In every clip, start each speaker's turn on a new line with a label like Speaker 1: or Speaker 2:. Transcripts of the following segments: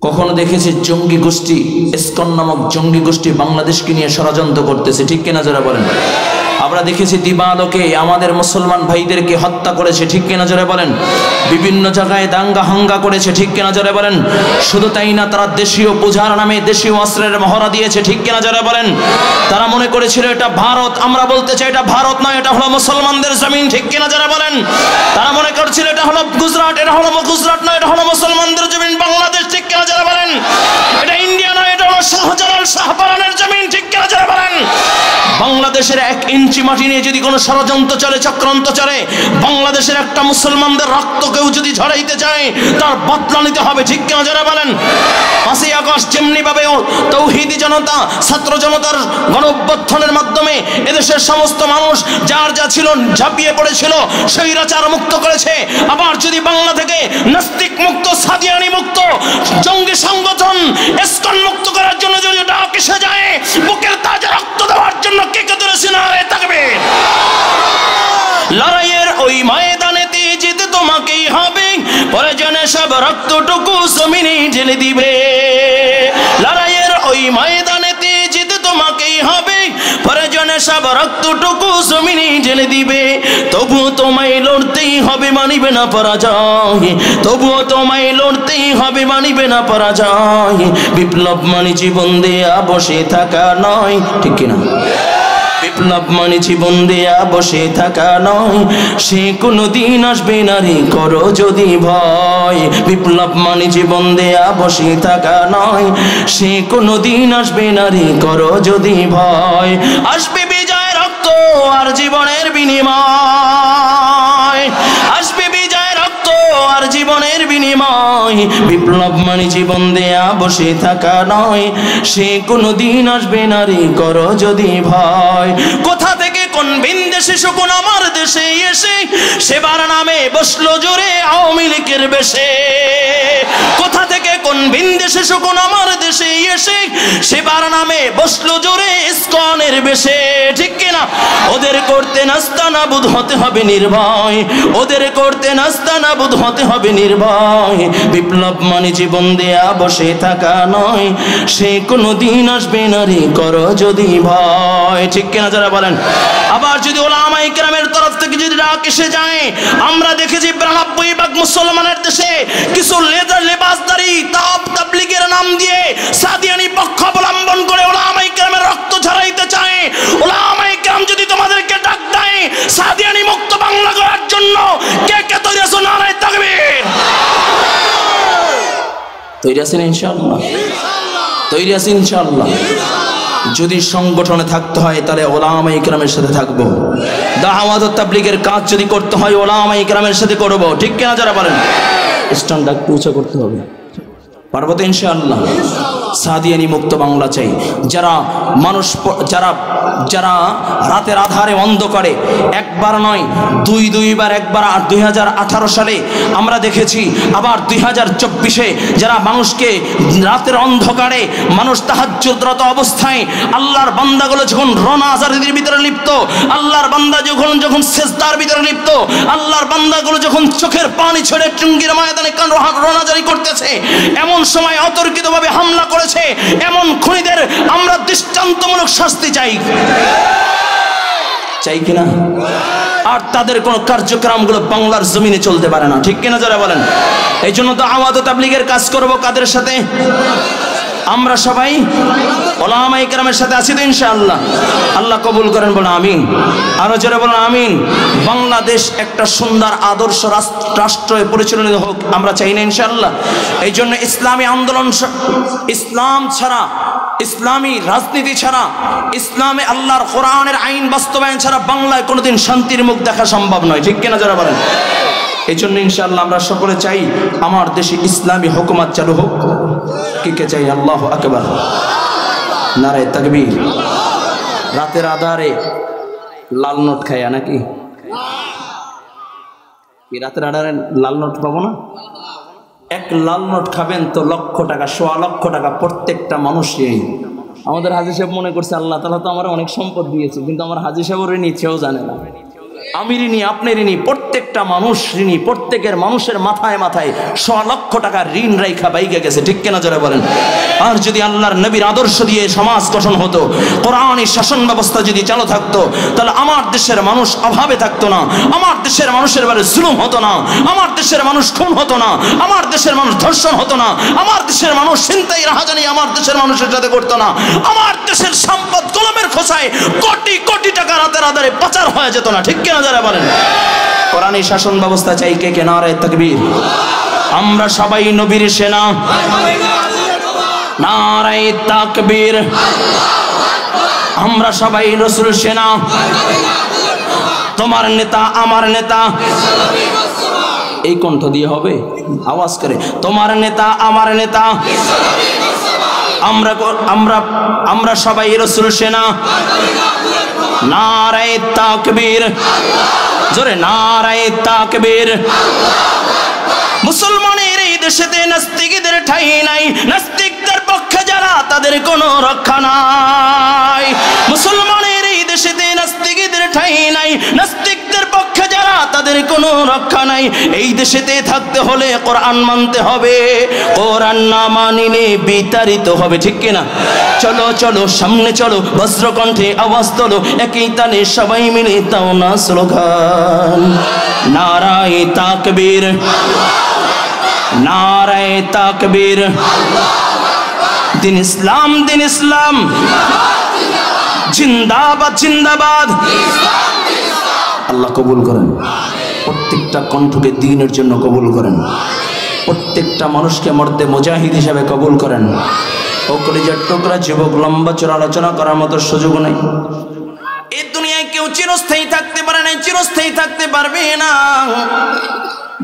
Speaker 1: কখনো দেখেছি জঙ্গি গোষ্ঠী ইসকন নামক জঙ্গি গোষ্ঠী বাংলাদেশকে নিয়ে ষড়যন্ত্র করতেছে, ঠিক কিনা যারা বলেন? আমরা দেখেছি দিবালোকে আমাদের মুসলমান ভাইদেরকে হত্যা করেছে, ঠিক কিনা জোরে বলেন? বিভিন্ন জায়গায় দাঙ্গা হাঙ্গা করেছে, ঠিক কিনা জোরে বলেন? শুধু তাই না, তারা দেশীয় পূজার নামে দেশীয় অস্ত্রের মহড়া দিয়েছে, ঠিক কিনা জোরে বলেন? তারা মনে করেছিল এটা ভারত, আমরা বলতে চাই এটা ভারত নয়, এটা হলো মুসলমানদের জমিন, ঠিক কিনা জোরে বলেন? তারা মনে করছিল এটা হলো গুজরাট, এটা হলো গুজরাট নয়, এটা হলো মুসলমানদের জমিন বাংলাদেশ, ঠিক কিনা জোরে বলেন? এটা ইন্ডিয়া নয়, এটা হলো শাহজালাল শাহপারানের জমিন, ঠিক কিনা জোরে বলেন? বাংলাদেশের 1 ইঞ্চি মাটি নিয়ে যদি কোনো ষড়যন্ত্র চলে, চক্রান্ত চলে, বাংলাদেশের একটা মুসলমানদের রক্ত কেউ যদি ঝরাইতে চায়, তার বদলা নিতে হবে, ঠিক কিনা যারা বলেন? 5ই আগস্ট যেমনি ভাবে তৌহিদি জনতা, ছাত্র জনতার গণঅভ্যুত্থানের মাধ্যমে এদেশের সমস্ত মানুষ যার যা ছিল ঝাঁপিয়ে পড়েছিল, স্বৈরাচার মুক্ত করেছে। আবার যদি বাংলা থেকে নাস্তিক মুক্ত, সাদিয়ানি মুক্ত, জঙ্গি সংগঠন ইসকন মুক্ত করার জন্য যদি ডাক এসে যায়, বুকের তাজা রক্ত দেওয়ার জন্য কে কে ধরেছে নারে তাকবীর। লড়াইয়ের ওই ময়দানেতে যেতে তোমাকেই হবে, প্রয়োজনে সব রক্তটুকু জমিনে ঢেলে দিবে। লড়াইয়ের ওই ময়দানেতে যেতে তোমাকেই হবে, প্রয়োজনে সব রক্তটুকু জমিনে ঢেলে দিবে। তবুও তোমায় লড়তেই হবে, মানিবে না পরাজয়। তবুও তোমায় লড়তেই হবে, মানিবে না পরাজয়। বিপ্লব মানে জীবন দেয়া বসে থাকা নয়, ঠিক কিনা? বিপ্লব মানে জীবন দেয়া বসে থাকা নয়, সে কোনো দিন আসবে না রে করো যদি ভয়। বিপ্লব মানে জীবন দেয়া বসে থাকা নয়, সে কোনো দিন আসবে না রে করো যদি ভয়। আসবে বিজয় রক্ত আর জীবনের বিনিময়, আসবে বিজয় রক্ত আর জীবনের বিনিময়। বিপ্লব মানে জীবন দেয়া বসে থাকা নয়, সে কোনো দিন আসবে না রে করো যদি ভয়। কোথা থেকে কোন ভিনদেশে শকুন আমার দেশে এসে সেবার নামে বসলো জোরে আওয়ামী লীগের বেশে। কোথা থেকে কোন ভিনদেশে শকুন আমার দেশে এসে সেবার নামে বসলো জোরে ইসকনের বেশে, ঠিক কিনা? ওদের করতে নাস্তানাবুদ হতে হবে নির্ভয়, ওদের করতে নাস্তানাবুদ হতে হবে নির্ভয়। বিপ্লব মানে জীবন দেয়া বসে থাকা নয়, সে কোনো দিন আসবে না রে করো যদি ভয়, ঠিক কিনা যারা বলেন? আবার যদি ওলামায়ে কেরামের তরফ থেকে যদি ডাক এসে যায়, আমরা দেখেছি 92% মুসলমানের দেশে কিছু লেবাসদারি তাবলীগের নাম দিয়ে সাদিয়ানি পক্ষ অবলম্বন করে ওলামায়ে কেরামের রক্ত ঝরাইতে চায়। ওলামায়ে কেরাম যদি তোমাদেরকে ডাক দেয় সাদিয়ানি মুক্ত বাংলা করার জন্য, কে কে তৈরি আছো? নারে তাকবীর। তৈরি আছেন ইনশাআল্লাহ? তৈরি আছেন ইনশাআল্লাহ? যদি সংগঠনে থাকতে হয় তাহলে ওলামায়ে কেরামের সাথে থাকবো। দাওয়াত ও তাবলীগের কাজ যদি করতে হয় ওলামায়ে কেরামের সাথে করব, ঠিক কিনা যারা বলেন? স্ট্যান্ডার্ড পৌঁছা করতে হবে, পারবো তো ইনশাআল্লাহ? সাদিয়ানি মুক্ত বাংলা চাই। যারা মানুষ যারা রাতের আধারে অন্ধকারে একবার নয় দুইবার, একবার 2018 সালে আমরা দেখেছি, আবার 2024-এ যারা মানুষকে রাতের অন্ধকারে মানুষ তাহাজ্জুদরত অবস্থায় আল্লাহর বান্দাগুলো যখন রোনাজারির ভিতরে লিপ্ত, আল্লাহর বান্দা যখন সেজদার ভিতরে লিপ্ত, আল্লাহর বান্দাগুলো যখন চোখের পানি ছেড়ে টুঙ্গির ময়দানে রোনাজারি করতেছে, এমন সময় অতর্কিতভাবে হামলা করেছে, এমন খুনিদের আমরা দৃষ্টান্তমূলক শাস্তি চাই, চাই কিনা? আর তাদের কোন কার্যক্রমগুলো বাংলার জমিনে চলতে পারে না, ঠিক কিনা যারা বলেন? এই জন্য দাওয়াত ও তাবলীগের কাজ করব কাদের সাথে? আমরা সবাই ওলামায়ে কেরামের সাথে আছি তো ইনশাআল্লাহ? আল্লাহ কবুল করেন, বলেন আমিন। আরো জোরে বলেন আমিন। বাংলাদেশ একটা সুন্দর আদর্শ রাষ্ট্রে পরিচালিত হোক আমরা চাই না ইনশাআল্লাহ? এই জন্য ইসলামী আন্দোলন, ইসলাম ছাড়া, ইসলামী রাজনীতি ছাড়া, ইসলামে আল্লাহর কোরআনের আইন বাস্তবায়ন ছাড়া বাংলায় কোনোদিন শান্তির মুখ দেখা সম্ভব নয়, ঠিক কিনা যারা বলেন? এই জন্য ইনশাআল্লাহ আমরা সকলে চাই আমার দেশে ইসলামী হুকুমত চালু হোক। কে কে চাই? আল্লাহু আকবার, নারে তাকবীর। রাতের আধারে লাল নোট খায়া নাকি? রাতের আধারে লাল নোট পাবো না? 1 লাল নোট খাবেন তো লক্ষ টাকা, 1.25 লক্ষ টাকা প্রত্যেকটা মানুষই। আমাদের হাজী সাহেব মনে করছে আল্লাহ তাআলা তো আমার অনেক সম্পদ দিয়েছে, কিন্তু আমার হাজী সাহেব ওর নিচেও জানে না। আমি ঋণী, আপনি ঋণী, প্রত্যেকটা মানুষ ঋণী, প্রত্যেকের মানুষের মাথায় মাথায় 100 লক্ষ টাকার ঋণ রাইখা বাইকে গেছে, ঠিক কিনা জোরে বলেন। আর যদি আল্লাহর নবীর আদর্শ দিয়ে সমাজ গঠন হতো, কোরআনী শাসন ব্যবস্থা যদি চালু থাকতো, তাহলে আমার দেশের মানুষ অভাবে থাকতো না, আমার দেশের মানুষের বারে জুলুম হতো না, আমার দেশের মানুষ খুন হতো না, আমার দেশের মানুষ ধর্ষণ হতো না, আমার দেশের মানুষ ছিনতাই রাহাজানি আমার দেশের মানুষের সাথে করতো না, আমার দেশের সম্পদ গোলামের খোঁচায় কোটি কোটি টাকা রাতের আধারে পাচার হয়ে যেত না, ঠিক কিনা যারা বলেন। কোরআনী শাসন ব্যবস্থা চাই কে কে? নারায়ে তাকবীর। আমরা সবাই নবীর সেনা, নারায়ে তাকবীর। আমরা সবাই রাসূল সেনা, তোমার নেতা আমার নেতা, এই কণ্ঠ দিয়ে হবে, আওয়াজ করে, তোমার নেতা আমার নেতা, আমরা আমরা আমরা সবাই রাসূল সেনা, নারায়ে তাকবীর, জোরে নারায়ে তাকবীর। মুসলমানের এই দেশেতে নাস্তিকদের ঠাঁই নাই, নাস্তিকদের পক্ষে যারা তাদের কোনো রক্ষা নাই। মুসলমানের এই দেশেতে নাস্তিকদের ঠাঁই নাই, নাস্তিকদের পক্ষে যারা তাদের কোনো রক্ষা নাই। এই দেশেতে থাকতে হলে কোরআন মানতে হবে, কোরআন না মানিলে বিতাড়িত হবে, ঠিক কিনা? চলো চলো সামনে চলো, বজ্রকণ্ঠে আওয়াজ তোলো, একই তালে সবাই মিলে দাও না স্লোগান, নারায়ে তাকবীর, নারায়ে তাকবীর। দিন ইসলাম, দিন ইসলাম, জিন্দাবাদ জিন্দাবাদ। আল্লাহ কবুল করেন, প্রত্যেকটা কণ্ঠকে দ্বীনের জন্য কবুল করেন, প্রত্যেকটা মানুষকে মর্দে মুজাহিদ হিসাবে কবুল করেন। ও কলিজার টুকরা যুবক, লম্বা চড়া আলোচনা করার মতো সুযোগ নেই। এই দুনিয়ায় কেউ চিরস্থায়ী থাকতে পারে না, চিরস্থায়ী থাকতে পারবে না।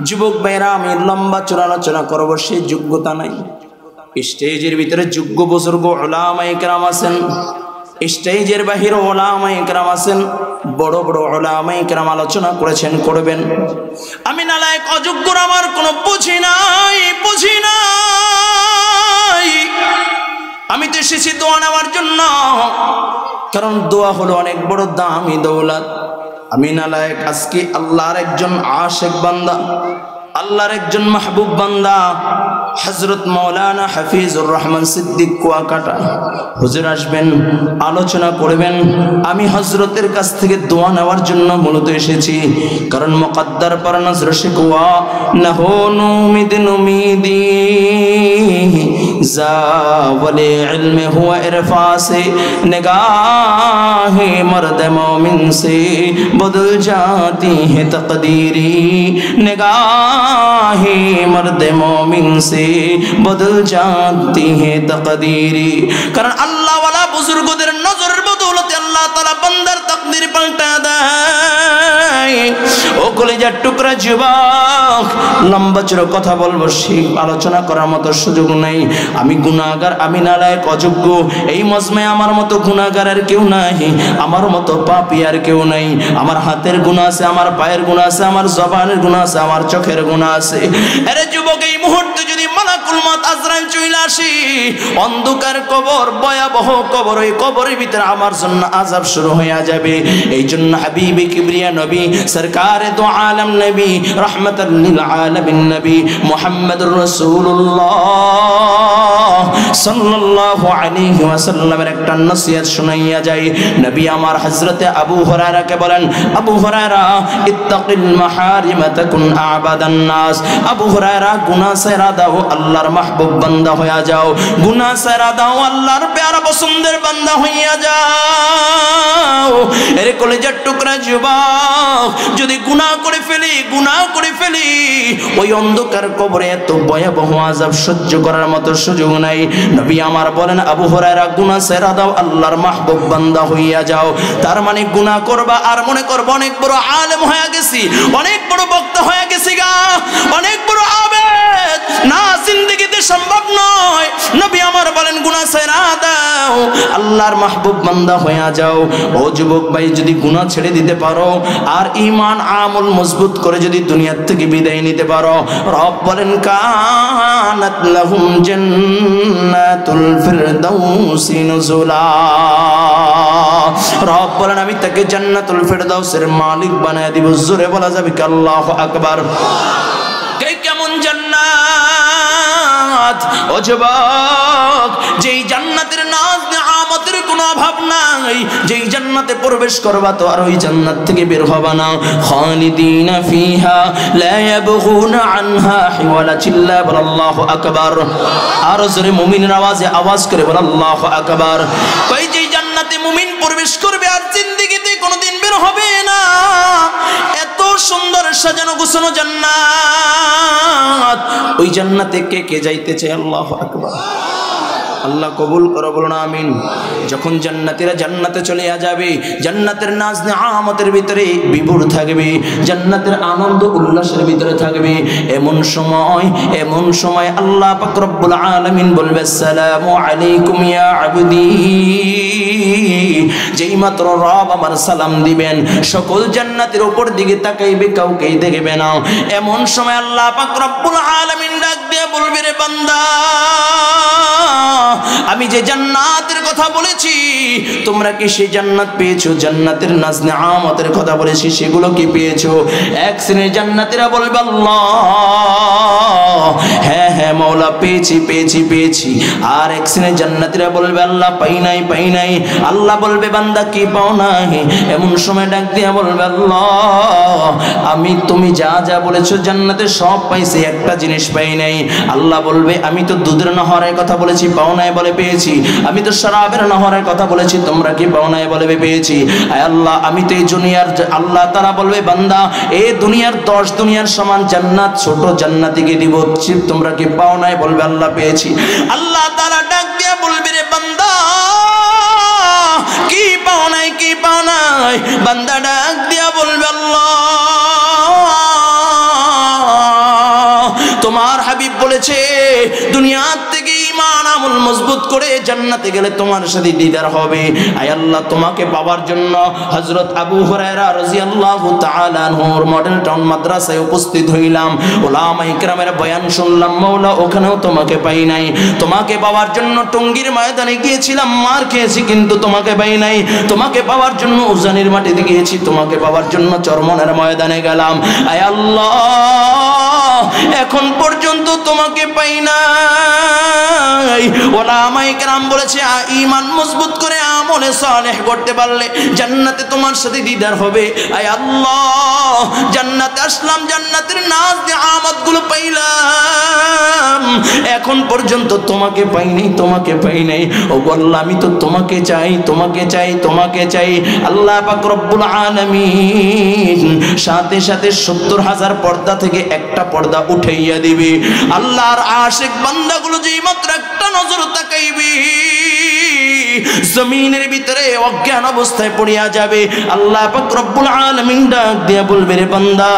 Speaker 1: যুবক ভাইরা, আমি লম্বা চড়া আলোচনা করবো সেই যোগ্যতা নাই। স্টেজের ভিতরে যোগ্য বুজুর্গ উলামায়ে কেরাম আছেন, স্টেজের বাহিরে উলামায়ে কেরাম আছেন, বড় বড় উলামায়ে কেরাম আলোচনা করেছেন, করবেন। আমি নালায়েক অযোগ্যর আমার কোনো বুঝি নাই, বুঝি নাই। আমি তো এসেছি দোয়া নেওয়ার জন্য, কারণ দোয়া হলো অনেক বড় দামি দৌলত। আমি নালায়েক আজকে আল্লাহর একজন আশিক বান্দা, আল্লাহর একজন মাহবুব বান্দা, হযরত মাওলানা হাফিজুর রহমান সিদ্দিক কুয়াকাটা হুজুর আসবেন, আলোচনা করবেন। আমি হযরতের কাছ থেকে দোয়া নেওয়ার জন্য মূলত এসেছি, কারণ মুকদ্দার পর নজর শিকওয়া নহনু মিদন উমিদি জাওয়ালে ইলমে হুয়া ইরফাসে নিগাহে মর্দ মুমিন সে বদল जाती है तकदीरी निगाहे मर्द मोमिन से बदल जाती है तकदीरी। कारण अल्लाह वाला बुजुर्गों नजर बदौलत अल्लाह ताला बंदर तकदीर पलटा देय। ओ कलेजार टुकड़ा যুবক, লম্বা চড়া কথা বলবো, সেই আলোচনা করার মতো সুযোগ নাই। আমি গুনাহগার, আমি নালায়েক অযোগ্য। এই মজমায় আমার মতো গুনাহগার আর কেউ নাই, আমার মতো পাপী আর কেউ নাই। আমার হাতের গুনাহ আছে, আমার পায়ের গুনাহ আছে, আমার জবানের গুনাহ আছে, আমার চোখের গুনাহ আছে। আরে যুবক, এই মুহূর্তে যদি মালাকুল মউত আজরাইল চলে আসে, অন্ধকার কবর, ভয়াবহ কবর, ওই কবরের ভিতরে আমার জন্য আযাব শুরু হয়ে যাবে। এই জন্য হাবিবে কিবরিয়া নবী সরকারে দু আলম নবী রহমাতাল লিল আলামিন নবী মুহাম্মদুর রাসূলুল্লাহ সাল্লাল্লাহু আলাইহি ওয়াসাল্লামের একটা নসিহত শুনাইয়া যায়। নবী আমার হযরতে আবু হুরায়রাকে বলেন, আবু হুরায়রা ইত্তাকিল মাহারিম তাকুন আবাদান নাস। আবু হুরায়রা গুনাহ ছেড়ে দাও, আল্লাহর মাহবুব বান্দা হইয়া যাও। গুনাহ ছেড়ে দাও, আল্লাহর প্যারা পছন্দের বান্দা হইয়া যাও। এর কলিজার টুকরা যুবক, যদি গুনাহ করে ফেলি, গুনাহ করে ফেলি, ওই অন্ধকার কবরে এত ভয়াবহ আযাব সহ্য করার মতো সুযোগ নাই। নবী আমার বলেন, আবু হুরায়রা গুনাহ ছেড়ে দাও, আল্লাহর মাহবুব বান্দা হইয়া যাও। তার মানে গুনাহ করবা আর মনে করবা অনেক বড় আলেম হয়ে গেছি, অনেক বড় বক্তা হয়ে গেছি গা, অনেক বড় আবেদ না, জিন্দেগিতে সম্ভব নয়। নবী আমার বলেন, গুনাহ ছেড়ে দাও, আল্লাহর মাহবুব বান্দা হইয়া যাও। ও যুবক ভাই, যদি গুনাহ ছেড়ে দিতে পারো আর ঈমান আমল মজবুত করে যদি দুনিয়ার থেকে বিদায় নিতে পারো, রব বলেন, কানাত লাহুম জান্নাতুল ফিরদাউসি নুজুলা। রব বলেন আমি তাকে জান্নাতুল ফেরদাউসের মালিক বানায় দিব। জোরে বলা যাবে কি আল্লাহু আকবার। কেমন জান্নাত ও যুবক, যেই জান্নাতের নাজ নিয়ামতের কোনো অভাব নাই, যেই জান্নাতে প্রবেশ করবা তো আর ওই জান্নাত থেকে বের হবা না। খালিদিনা ফিহা লা ইয়াবগুনা আনহা হিওয়ালা। চিল্লা বল আল্লাহু আকবার। আর জোরে মুমিনের আওয়াজে আওয়াজ করে বল আল্লাহু আকবার। কই যেই জান্নাতে মুমিন প্রবেশ করবে আর জিন্দেগিতে কোনোদিন বের হবে না। এত সুন্দর সাজানো গোছানো জান্নাত, ওই জান্নাতে কে কে যাইতে চায়? আল্লাহু আকবার। আল্লাহ কবুল করো, বলুন আমিন। যখন জান্নাতীরা জান্নাতে চলে যাবে, জান্নাতের নাজ নিয়ামতের ভিতরে বিভোর থাকবে, জান্নাতের আনন্দ উল্লাসের ভিতরে থাকবে, এমন সময় আল্লাহ পাক রব্বুল আলামিন বলবে আসসালামু আলাইকুম ইয়া আবদি। যেই মাত্র রব আমার সালাম দিবেন, সকল জান্নাতের উপর দিকে তাকাইবে, কাউকেই দেখবে না। এমন সময় আল্লাহ পাক রব্বুল আলামিন ডাক দিয়ে বলবে রে বান্দা, আমি যে জান্নাতের কথা বলেছি তোমরা কি সেই জান্নাত পেয়েছো? জান্নাতের নাজ নিয়ামতের কথা বলেছি সেগুলো কি পেয়েছো? এক শ্রেণীর জান্নাতীরা বলবে আল্লাহ হ্যাঁ হ্যাঁ মাওলা পেয়েছি পেয়েছি পেয়েছি। আর এক শ্রেণীর জান্নাতীরা বলবে আল্লাহ পাই নাই পাই নাই। আল্লাহ বলবে বান্দা কি পাও নাই? এমন সময় ডাক দিয়া বলবে আল্লাহ আমি তুমি যা যা বলেছো জান্নাতে সব পাইছি, একটা জিনিস পাই নাই। আল্লাহ বলবে আমি তো দুধের নহরের কথা বলেছি, পাও নাই বলে পেয়েছি। আমি তো শরাবের নহরের কথা বলেছি, তোমরা কি পাও নাই বলে পেয়েছি। আয় আল্লাহ আমি তো এই দুনিয়ার, আল্লাহ তাআলা বলবে বান্দা এই দুনিয়ার 10 দুনিয়ার সমান জান্নাত ছোট জান্নাতীকে দিব, তোমরা কি পাও নাই? বলবে আল্লাহ পেয়েছি। আল্লাহ তাআলা ডাক দিয়া বলবে রে বান্দা কি পাও নাই কি পাও নাই? বান্দা ডাক দিয়া বলবে আল্লাহ তোমার হাবিব বলেছে দুনিয়ার থেকে ঈমান আমল মজবুত করে জান্নাতে গেলে তোমার সাথে দিদার হবে। আয় আল্লাহ তোমাকে পাওয়ার জন্য হযরত আবু হুরায়রা রাদিয়াল্লাহু তাআলা আনহুর মডেল টাউন মাদ্রাসায় উপস্থিত হইলাম, উলামায়ে কেরামের বয়ান শুনলাম। মাওলা ওখানেও তোমাকে পাই নাই। তোমাকে পাওয়ার জন্য টঙ্গীর ময়দানে গিয়েছিলাম, মার খেয়েছি কিন্তু তোমাকে পাই নাই। তোমাকে পাওয়ার জন্য উজানির মাটিতে গিয়েছি, তোমাকে পাওয়ার জন্য চরমনের ময়দানে গেলাম। আয় আল্লাহ এখন পর্যন্ত তোমাকে পাই নাই। ওলামায়ে কেরাম বলেছে ঈমান মজবুত করে আমলে সালেহ করতে পারলে জান্নাতে তোমার সাথে দিদার হবে। আয় আল্লাহ জান্নাতে আসলাম, জান্নাতের নাজ নিয়ামতগুলো পাইলাম, এখন পর্যন্ত তোমাকে পাই নাই তোমাকে পাই নাই। ও আল্লাহ আমি তো তোমাকে চাই তোমাকে চাই তোমাকে চাই। আল্লাহ পাক রব্বুল আলামিন সাথে সাথে 70,000 পর্দা থেকে একটা পর্দা উঠাইয়া দিবি। আল্লাহর আশিক বান্দাগুলো যেই মাত্র একটা নজর তাকাইবি জমিনের ভিতরে অজ্ঞান অবস্থায় পড়িয়া যাবে। আল্লাহ পাক রব্বুল আলামিন ডাক দিয়া বলবে রে বান্দা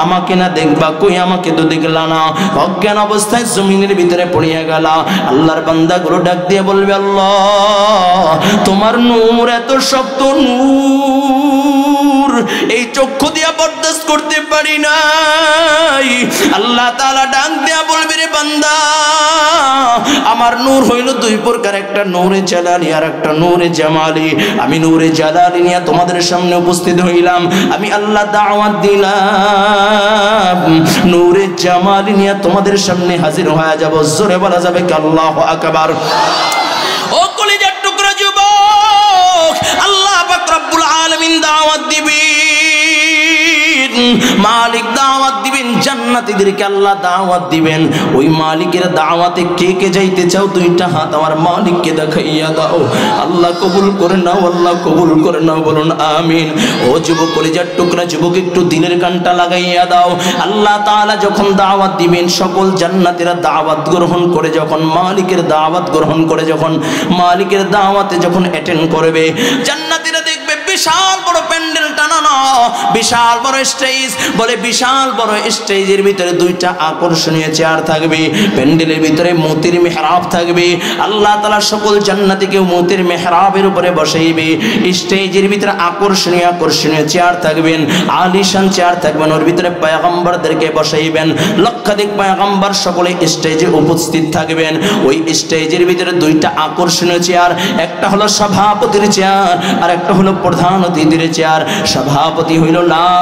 Speaker 1: আমাকে না দেখবা? কই আমাকে তো দেখলা না। অজ্ঞান অবস্থায় জমিনের ভিতরে পড়িয়া গেলা। আল্লাহর বান্দাগুলো ডাক দিয়া বলবে আল্লাহ তোমার নূর এত শক্ত নূর, এই চক্ষু দিয়া বরদাস্ত করতে পারি নাই। আল্লাহ তাআলা ডাক দিয়া বলবে রে বান্দা আমার নূর হইল দুই প্রকার, একটা নূরে জালালি আর একটা নূরে জামালি। আমি নূরে জালালি নিয়ে তোমাদের সামনে উপস্থিত হইলাম, আমি আল্লাহ দাওয়াত দিলাম নূরে জামালি নিয়ে তোমাদের সামনে হাজির হয়ে যাব। জোরে বলা যাবে কি আল্লাহু আকবার। ও কলিজার টুকরা যুবক, আল্লাহ পাক রব্বুল আলামিন দাওয়াত দিবেন, মালিক দাওয়াত দিবেন, জান্নাতীদেরকে আল্লাহ দাওয়াত দিবেন। ওই মালিকের দাওয়াতে কে কে যাইতে চাও দুইটা হাত আমার মালিককে দেখাইয়া দাও। আল্লাহ কবুল করে নাও, আল্লাহ কবুল করে নাও, বলুন আমিন। ও যুবক কলিজার টুকরা যুবক একটু দিনের গানটা লাগাইয়া দাও। আল্লাহ তাআলা যখন দাওয়াত দিবেন সকল জান্নাতীরা দাওয়াত গ্রহণ করে, যখন মালিকের দাওয়াত গ্রহণ করে, যখন মালিকের দাওয়াতে যখন অ্যাটেন্ড করবে জান্নাতীরা দেখবে বিশাল বড় প্যান্ডেল টানানো, বিশাল বড় স্টেজ, বলে বিশাল বড় স্টেজের ভিতরে দুইটা আকর্ষণীয় চেয়ার থাকবে, প্যান্ডেলের ভিতরে মতির মেহরাব থাকবে। আল্লাহ তাআলা সকল জান্নাতীকে মতির মেহরাবের উপরে বসাইবে। স্টেজের ভিতরে আকর্ষণীয় আকর্ষণীয় চেয়ার থাকবেন, আলিশান চেয়ার থাকবেন, ওর ভিতরে পয়গম্বরদেরকে বসাইবেন। লক্ষাধিক পয়গম্বর সকলে স্টেজে উপস্থিত থাকবেন। ওই স্টেজের ভিতরে দুইটা আকর্ষণীয় চেয়ার, একটা হলো সভাপতির চেয়ার আর একটা হলো প্রধান অতিথির চেয়ার। সভাপতি হইল লা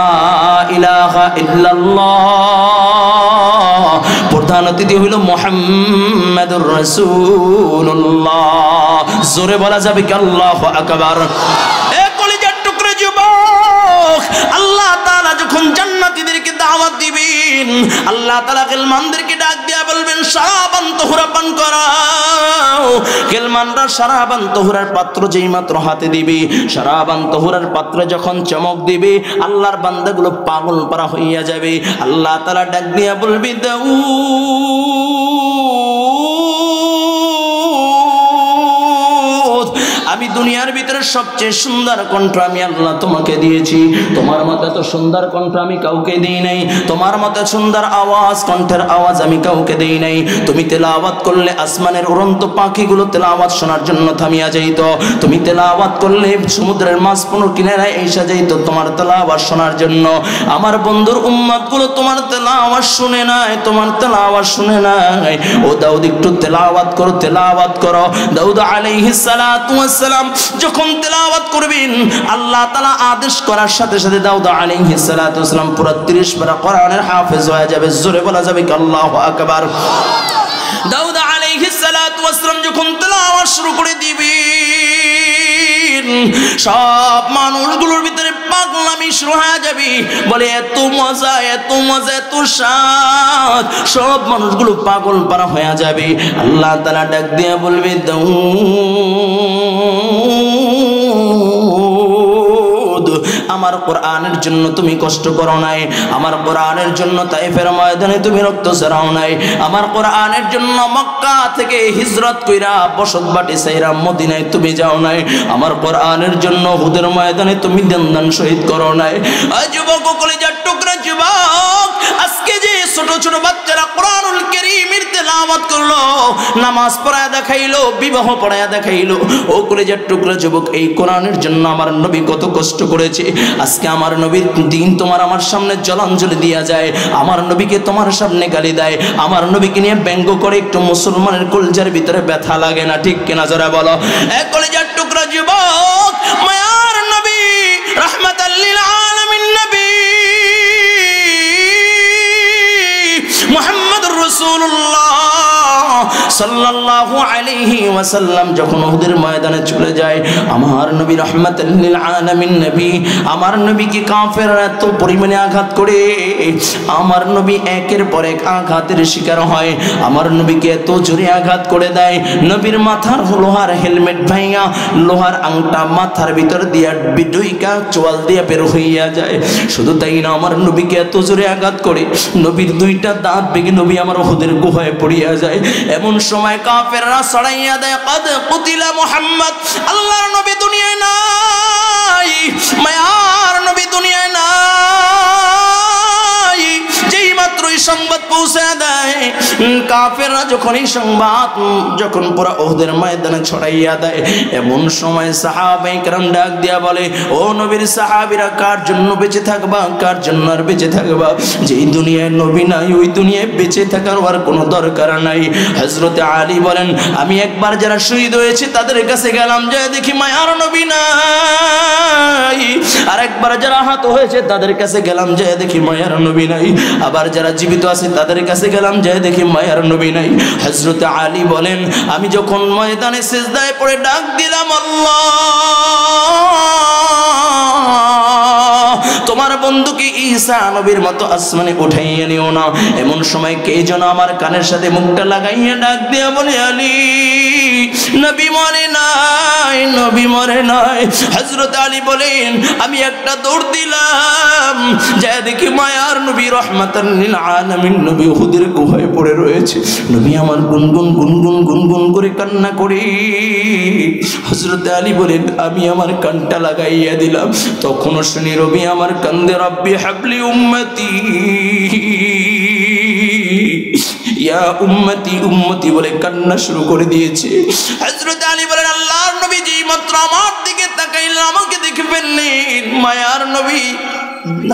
Speaker 1: ইলাহা ইল্লাল্লাহ, প্রধান অতিথি হইল মুহাম্মাদুর রাসূলুল্লাহ। জোরে বলা যাবে কি আল্লাহু আকবার? এ কলিজার টুকরা যুবক, আল্লাহ তাআলা যখন জান্নাতীদেরকে দাওয়াত দিবেন, আল্লাহ তাআলা গিলমানদেরকে ডাক দিয়া বলবেন শারাবান তাহুরা পান করাও। গিলমানরা শারাবান তাহুরার পাত্র যেই মাত্র হাতে দিবে, শারাবান তাহুরার পাত্রে যখন চমক দিবে, আল্লাহর বান্দাগুলো পাগল পারা হইয়া যাবে। আল্লাহ তাআলা ডাক দিয়া বলবে দাও আমি দুনিয়ার ভিতরে সবচেয়ে সুন্দর কণ্ঠ আমি আল্লাহ তোমাকে দিয়েছি, তোমার মতো এত সুন্দর কণ্ঠ আমি কাউকে দিই নাই, তোমার মতো সুন্দর আওয়াজ, কণ্ঠের আওয়াজ আমি কাউকে দিই নাই। তুমি তেলাওয়াত করলে আসমানের উড়ন্ত পাখিগুলো তেলাওয়াত শোনার জন্য থামিয়া যাইত, তুমি তেলাওয়াত করলে সমুদ্রের মাছ পুনর কিনারায় এসে যাইত তোমার তেলাওয়াত শোনার জন্য। আমার বন্ধুর উম্মতগুলো তোমার তেলাওয়াত শুনে নাই, তোমার তেলাওয়াত শুনে নাই। ও দাউদ একটু তেলাওয়াত করো, তেলাওয়াত করো। দাউদ আলাইহিস সালাতু ওয়াস সালাম যখন তেলাওয়াত করবেন, আল্লাহ তাআলা আদেশ করার সাথে সাথে দাউদ আলাইহিস সালাতু ওয়াস সালাম পুরো 30 পারা কোরআনের হাফেজ হয়ে যাবে। জোরে বলা যাবে কি আল্লাহু আকবার? দাউদ আলাইহিস সালাতু ওয়াস সালাম যখন তেলাওয়াত শুরু করে দিবেন, সব মানুষগুলোর ভিতরে পাগলামি শুরু হয়ে যাবে। বলে এত মজা, এত মজা, এত স্বাদ, সব মানুষগুলো পাগল পারা হয়ে যাবে। আল্লাহ তাআলা ডাক দিয়ে বলবে দাউদ, আমার কোরআনের জন্য তুমি কষ্ট করো নাই, আমার কোরআনের জন্য তাইফের ময়দানে তুমি রক্ত ঝরাও নাই, আমার কোরআনের জন্য মক্কা থেকে হিজরত কইরা বসত বাটি সাইরা মদিনায় তুমি যাও নাই, আমার কোরআনের জন্য উহুদের ময়দানে তুমি দেনদান শহীদ করো নাই। যুবক কলিজার টুকরা যুবক, আজকে যে ছোট ছোট বাচ্চারা কোরআনুল কারীমের তেলাওয়াত করলো, নামাজ পড়ায় দেখাইলো, বিবাহ পড়ায় দেখাইলো, ও কলিজার টুকরা যুবক, এই কোরআনের জন্য আমার নবী কত কষ্ট করেছে। আজকে আমার নবীর দিন তোমার আমার সামনে জলাঞ্জলি দিয়া যায়, আমার নবীকে তোমার সামনে গালি দেয়, আমার নবীকে নিয়ে ব্যঙ্গ করে, একটু মুসলমানের কলিজার ভিতরে ব্যথা লাগে না? ঠিক কিনা জোরে বলো? এ কলিজার টুকরা যুবক, মায়ার নবী রাহমাতাল লিল আলামিন নবী মুহাম্মদুর রাসূলুল্লাহ সাল্লাল্লাহু আলাইহি ওয়াসাল্লাম যখন উহুদের ময়দানে চলে যায়, আমার নবী রাহমাতাল লিল আলামিন নবী, আমার নবীকে কাফেররা এত পরিমাণে আঘাত করে, আমার নবী একের পর এক আঘাতের শিকার হয়, আমার নবীকে এত জোরে আঘাত করে দেয়, নবীর মাথার লোহার হেলমেট ভাঙা, লোহার আংটা মাথার ভিতর দিয়া বিডুইকা চোয়াল দিয়া বের হইয়া যায়। শুধু তাই না, আমার নবীকে এত জোরে আঘাত করে নবীর দুইটা দাঁত ভেঙে নবী আমার উহুদের গুহায় পড়িয়া যায়। এমন সময় কাফেররা ছড়াইয়া দেয় কদ কুতিলা মুহাম্মদ, আল্লাহর নবী দুনিয়ায় নাই, মায়ার নবী দুনিয়ায় নাই। যেই মাত্র এই সংবাদ পৌঁছে দেয় কাফেররা, যখন এই সংবাদ যখন পুরো উহুদের ময়দানে ছড়াইয়া দেয়, এমন সময় সাহাবায়ে কেরাম ডাক দিয়া বলে, ও নবীর সাহাবীরা, কার জন্য বেঁচে থাকবা, কার জন্য আর বেঁচে থাকবা? যেই দুনিয়ায় নবী নাই, ওই দুনিয়ায় বেঁচে থাকার আর কোনো দরকার নাই। হযরতে আলী বলেন, আমি একবার যারা শহীদ হয়েছে তাদের কাছে গেলাম, যে দেখি মায়ার নবী নাই, আর একবার যারা আহত হয়েছে তাদের কাছে গেলাম, যে দেখি মায়ার নবী নাই, আবার যারা জীবিত আছে তাদের কাছে গেলাম, যে দেখি মায়ার নবী নাই। হযরতে আলী বলেন, আমি যখন ময়দানে সিজদায় পড়ে ডাক দিলাম, আল্লাহ, তোমার বন্ধুকে ঈসা নবীর মতো আসমানে উঠাইয়া নিও না। এমন সময় কে যেন আমার কানের সাথে মুখটা লাগাইয়া ডাক দিয়া বলে, আলী নবী মরে নাই, নবী মরে নাই। হযরত আলী বলেন আমি একটা দৌড় দিলাম, যা দেখি মায়ার নবী রহমাতাল লিল আলামিন নবী উহুদের গুহায় পড়ে রয়েছে। নবী আমার গুনগুন গুনগুন গুনগুন করে কান্না করে। হযরত আলী বলেন আমি আমার কানটা লাগাইয়া দিলাম, তখনও শুনি রবি আমার কান্দে রব্বি হাবলি উম্মতি ইয়া উম্মতি উম্মতি বলে কান্না শুরু করে দিয়েছে। হযরত আলী বলেন আল্লাহর নবী যেই মাত্র আমার দিকে তাকাইলেন আমাকে দেখে ফেললেন। মায়ার নবী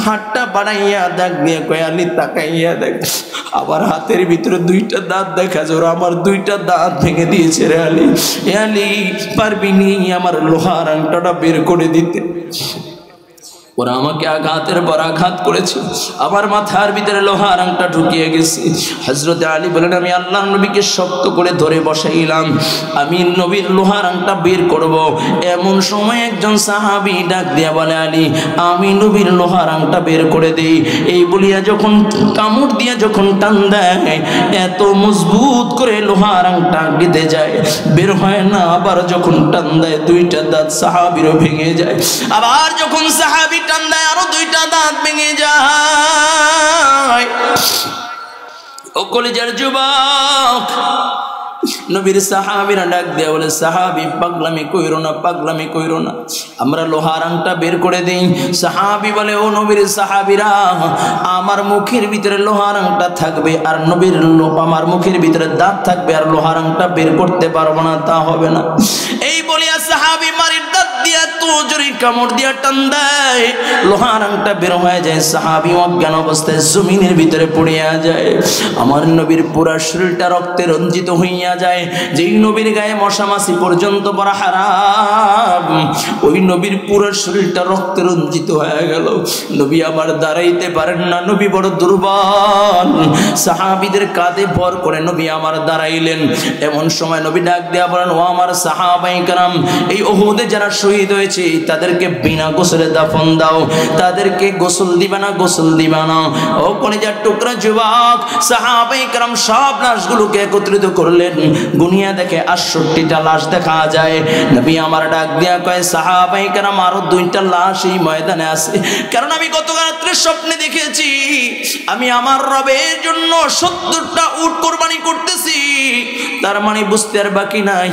Speaker 1: হাতটা বাড়াইয়া দাগ দিয়ে কয় আলী তাকাইয়া দেখ, আবার হাতের ভিতরে দুইটা দাঁত দেখা যায়, আমার দুইটা দাঁত ভেঙে দিয়েছে রে আলী। এ আলী পারবি নি আমার লোহার আংটাটা বের করে দিতে? ওরা আমাকে আঘাতের পর আঘাত করেছে, আমার মাথার ভিতরে লোহার আংটা ঢুকিয়ে গেছে। হযরত আলী বলেন আমি আল্লাহর নবীকে শক্ত করে ধরে বসাইলাম, আমি নবীর লোহার আংটা বের করব। এমন সময় একজন সাহাবী ডাক দিয়া বলে আলী আমি নবীর লোহার আংটা বের করে দেই। এই বলিয়া যখন কামড় দিয়া যখন টান দেয়, এত মজবুত করে লোহার আংটা গেঁথে যায়, বের হয় না। আবার যখন টান দেয় দুইটা দাঁত সাহাবীরও ভেঙে যায়। আবার যখন সাহাবী টান দেয় আরো দুইটা দাঁত ভেঙে যায়। ও কলিজার যুবক, নবীর সাহাবীরা ডাক দেয়া বলে সাহাবী পাগলামি কইরো না, পাগলামি কইরো না, আমরা লোহার আংটা বের করে দেই। সাহাবী বলে ও নবীর সাহাবীরা আমার মুখের ভিতরে লোহার আংটা থাকবে আর নবীর আমার মুখের ভিতরে দাঁত থাকবে, আর লোহার আংটা বের করতে পারবো না, তা হবে না। এই বলিয়া সাহাবী মারির দাঁত দিয়া তো জোরে কামড় দিয়া টান দেয়, লোহার আংটা বের হয়ে যায়। সাহাবী অজ্ঞান অবস্থায় জমিনের ভিতরে পড়িয়া যায়। আমার নবীর পুরা শরীরটা রক্তে রঞ্জিত হইয়া যায়। যেই নবীর গায়ে মশা মাছি পর্যন্ত পড়া হারাম, ওই নবীর পুরো শরীরটা রক্তে রঞ্জিত হয়ে গেল। নবী আবার দাঁড়াইতে পারেন না, নবী বড় দুর্বল। সাহাবীদের কাঁধে ভর করে নবী আমার দাঁড়াইলেন। এমন সময় নবী ডাক দেয়া বলেন ও আমার সাহাবায়ে কেরাম, এই উহুদে যারা শহীদ হয়েছে তাদেরকে বিনা গোসলে দাফন দাও, তাদেরকে গোসল দিবা না, গোসল দিবা না। ও কলিজার টুকরা যুবক, সাহাবায়ে কেরাম সব লাশগুলোকে একত্রিত করলেন। গুনিয়া দেখে 68টা লাশ দেখা যায়। নবী আমার ডাক দিয়া কয় সাহাবায়ে কেরাম আরো 2টা লাশ এই ময়দানে আছে, কারণ আমি গতকাল রাত্রে স্বপ্নে দেখেছি আমি আমার রবের জন্য 70টা উট কোরবানি করতেছি। তার মানে বুঝতে আর বাকি নাই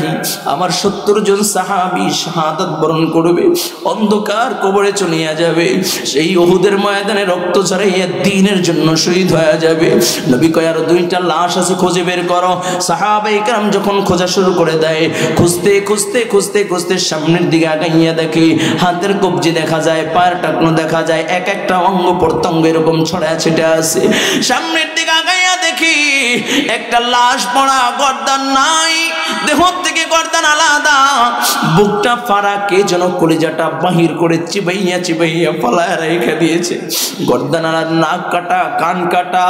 Speaker 1: আমার 70 জন সাহাবী শাহাদাত বরণ করবে, অন্ধকার কবরে চলিয়া যাবে। সেই উহুদের ময়দানে রক্ত ঝরাইয়া দ্বীনের জন্য শহীদ হয়ে যাবে। নবী কয় আরো 2টা লাশ আছে, খুঁজে বের করো। সাহাবায়ে কেরাম যখন খোঁজা শুরু করে দেয়, খুঁজতে খুঁজতে খুঁজতে খুঁজতে সামনের দিকে আগাইয়া দেখে হাতের কবজি দেখা যায়, পায়ের টাকনো দেখা যায়, এক একটা অঙ্গ প্রত্যঙ্গ এরকম ছড়া ছিটা আছে। সামনের দিকে আগাইয়া দেখি একটা লাশ পড়া, গর্দান নাই, দেহ থেকে গর্দান আলাদা, বুকটা ফাড়া, কে যেন কলিজাটা বাহির করে চিবাইয়া চিবাইয়া পালায় রেখে দিয়েছে। গর্দান আলাদা, নাক কাটা, কান কাটা,